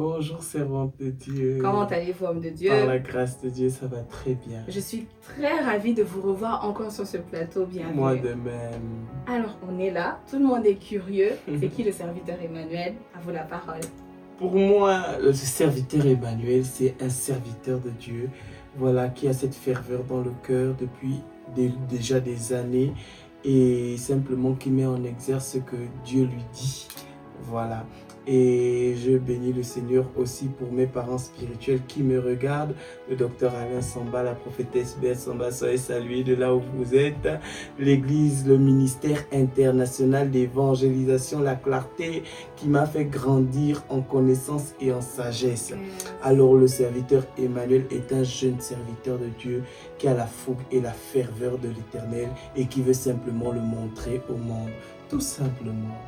Bonjour, servante de Dieu. Comment allez-vous, homme de Dieu? Par la grâce de Dieu, ça va très bien. Je suis très ravie de vous revoir encore sur ce plateau. Bienvenue. Moi de même. Alors, on est là, tout le monde est curieux. C'est qui le serviteur Emmanuel? À vous la parole. Pour moi, le serviteur Emmanuel, c'est un serviteur de Dieu, voilà, qui a cette ferveur dans le cœur depuis déjà des années et simplement qui met en exergue ce que Dieu lui dit. Voilà. Et je bénis le Seigneur aussi pour mes parents spirituels qui me regardent, le docteur Alain Samba, la prophétesse Beth Samba, soyez salués de là où vous êtes, l'église, le ministère international d'évangélisation, la clarté qui m'a fait grandir en connaissance et en sagesse. Alors le serviteur Emmanuel est un jeune serviteur de Dieu qui a la fougue et la ferveur de l'Éternel et qui veut simplement le montrer au monde, tout simplement.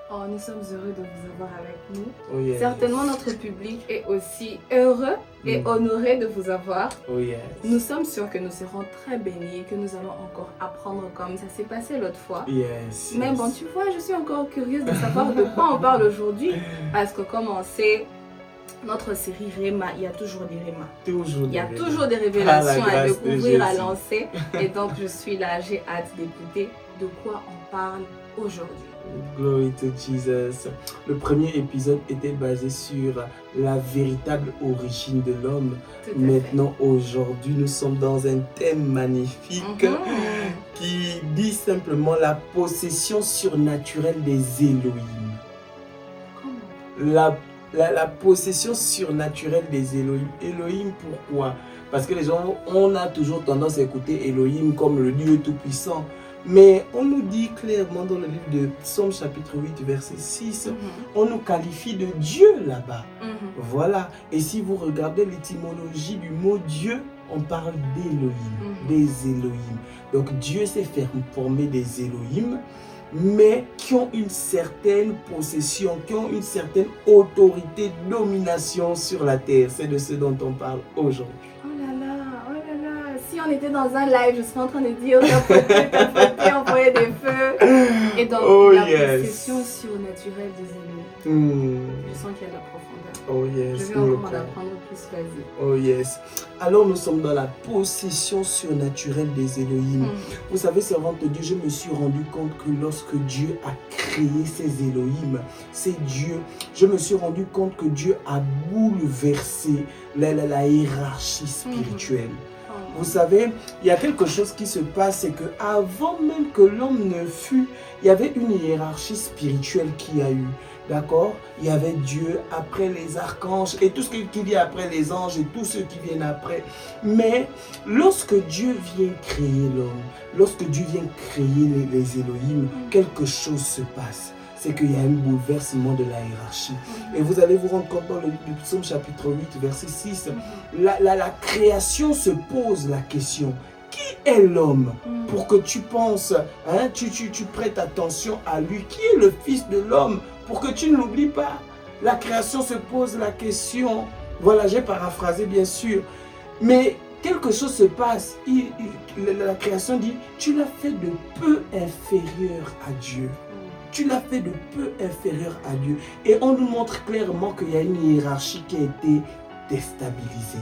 Oh, nous sommes heureux de vous avoir avec nous. Oh yes. Certainement, notre public est aussi heureux et honoré de vous avoir. Oh yes. Nous sommes sûrs que nous serons très bénis et que nous allons encore apprendre comme ça s'est passé l'autre fois. Yes. Mais bon, tu vois, je suis encore curieuse de savoir de quoi on parle aujourd'hui. Parce que comme on sait, notre série Réma, il y a toujours des Rémas. Il y a toujours des révélations à découvrir, à lancer. Et donc, je suis là, j'ai hâte d'écouter de quoi on parle aujourd'hui. Glory to Jesus. Le premier épisode était basé sur la véritable origine de l'homme. Maintenant, aujourd'hui, nous sommes dans un thème magnifique qui dit simplement la possession surnaturelle des Elohim. La possession surnaturelle des Elohim. Elohim, pourquoi? Parce que les gens, on a toujours tendance à écouter Elohim comme le Dieu Tout-Puissant. Mais on nous dit clairement dans le livre de Psaume chapitre 8 verset 6, on nous qualifie de Dieu là-bas. Voilà. Et si vous regardez l'étymologie du mot Dieu, on parle d'Elohim, des Elohim. Donc Dieu s'est fait former des Elohim, mais qui ont une certaine possession, qui ont une certaine autorité, domination sur la terre. C'est de ce dont on parle aujourd'hui. Si on était dans un live, je serais en train de dire tapoter, envoyer des feux. Et donc, la possession surnaturelle des Elohim. Je sens qu'il y a de la profondeur. Oh yes. Je vais encore en apprendre plus, vas-y. Oh yes. Alors nous sommes dans la possession surnaturelle des Elohim. Vous savez, servante de Dieu, je me suis rendu compte que lorsque Dieu a créé ces Elohim, ces dieux, je me suis rendu compte que Dieu a bouleversé la hiérarchie spirituelle. Vous savez, il y a quelque chose qui se passe, c'est qu'avant même que l'homme ne fût, il y avait une hiérarchie spirituelle qui a eu. D'accord? Il y avait Dieu, après les archanges et tout ce qu'il y a après les anges et tous ceux qui viennent après. Mais lorsque Dieu vient créer l'homme, lorsque Dieu vient créer les Elohim, quelque chose se passe. C'est qu'il y a un bouleversement de la hiérarchie. Et vous allez vous rendre compte dans le livre du Psaume chapitre 8, verset 6, la création se pose la question. Qui est l'homme pour que tu penses, hein, tu prêtes attention à lui? Qui est le fils de l'homme pour que tu ne l'oublies pas? La création se pose la question. Voilà, j'ai paraphrasé bien sûr. Mais quelque chose se passe. La création dit, tu l'as fait de peu inférieur à Dieu. Tu l'as fait de peu inférieur à Dieu. Et on nous montre clairement qu'il y a une hiérarchie qui a été déstabilisée.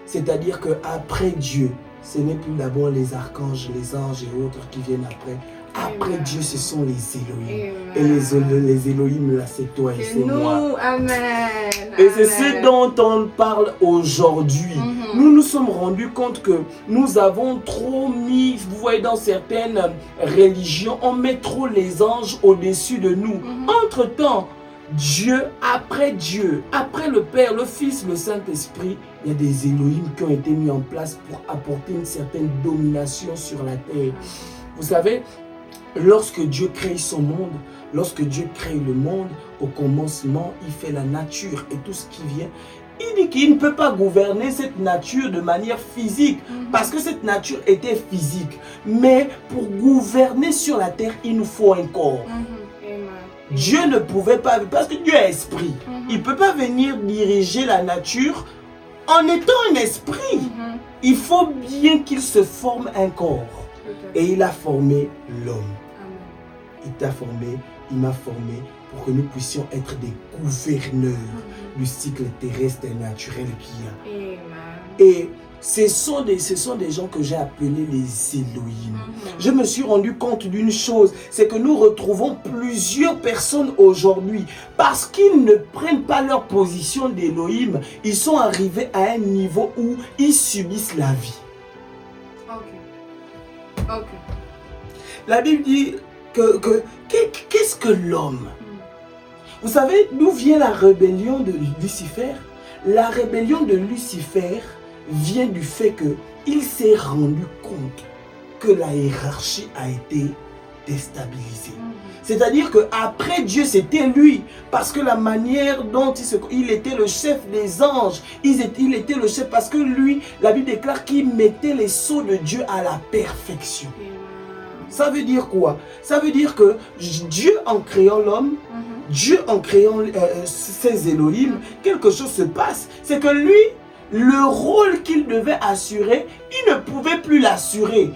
C'est-à-dire qu'après Dieu, ce n'est plus d'abord les archanges, les anges et autres qui viennent après. Après Dieu, ce sont les Elohim. Et les Elohim, là, c'est toi et c'est moi. Amen. Et c'est ce dont on parle aujourd'hui. Nous nous sommes rendus compte que nous avons trop mis, vous voyez, dans certaines religions, on met trop les anges au-dessus de nous. Entre-temps, Dieu, après le Père, le Fils, le Saint-Esprit, il y a des Elohim qui ont été mis en place pour apporter une certaine domination sur la terre. Vous savez, lorsque Dieu crée son monde, lorsque Dieu crée le monde, au commencement, il fait la nature et tout ce qui vient. Il dit qu'il ne peut pas gouverner cette nature de manière physique, parce que cette nature était physique. Mais pour gouverner sur la terre, il nous faut un corps. Dieu ne pouvait pas, parce que Dieu est esprit. Il ne peut pas venir diriger la nature en étant un esprit. Il faut bien qu'il se forme un corps. Et il a formé l'homme. Il t'a formé, il m'a formé pour que nous puissions être des gouverneurs. du cycle terrestre et naturel qu'il y a. Amen. Et ce sont des gens que j'ai appelés les Elohim. Je me suis rendu compte d'une chose, c'est que nous retrouvons plusieurs personnes aujourd'hui. Parce qu'ils ne prennent pas leur position d'Elohim, ils sont arrivés à un niveau où ils subissent la vie. Ok. La Bible dit qu'est-ce que l'homme? Vous savez d'où vient la rébellion de Lucifer? La rébellion de Lucifer vient du fait qu'il s'est rendu compte que la hiérarchie a été déstabilisée. C'est-à-dire qu'après Dieu, c'était lui. Parce que la manière dont il était le chef des anges, il était le chef parce que lui, la Bible déclare qu'il mettait les sceaux de Dieu à la perfection. Ça veut dire quoi? Ça veut dire que Dieu, en créant l'homme, Dieu, en créant ses Elohim, quelque chose se passe. C'est que lui, le rôle qu'il devait assurer, il ne pouvait plus l'assurer.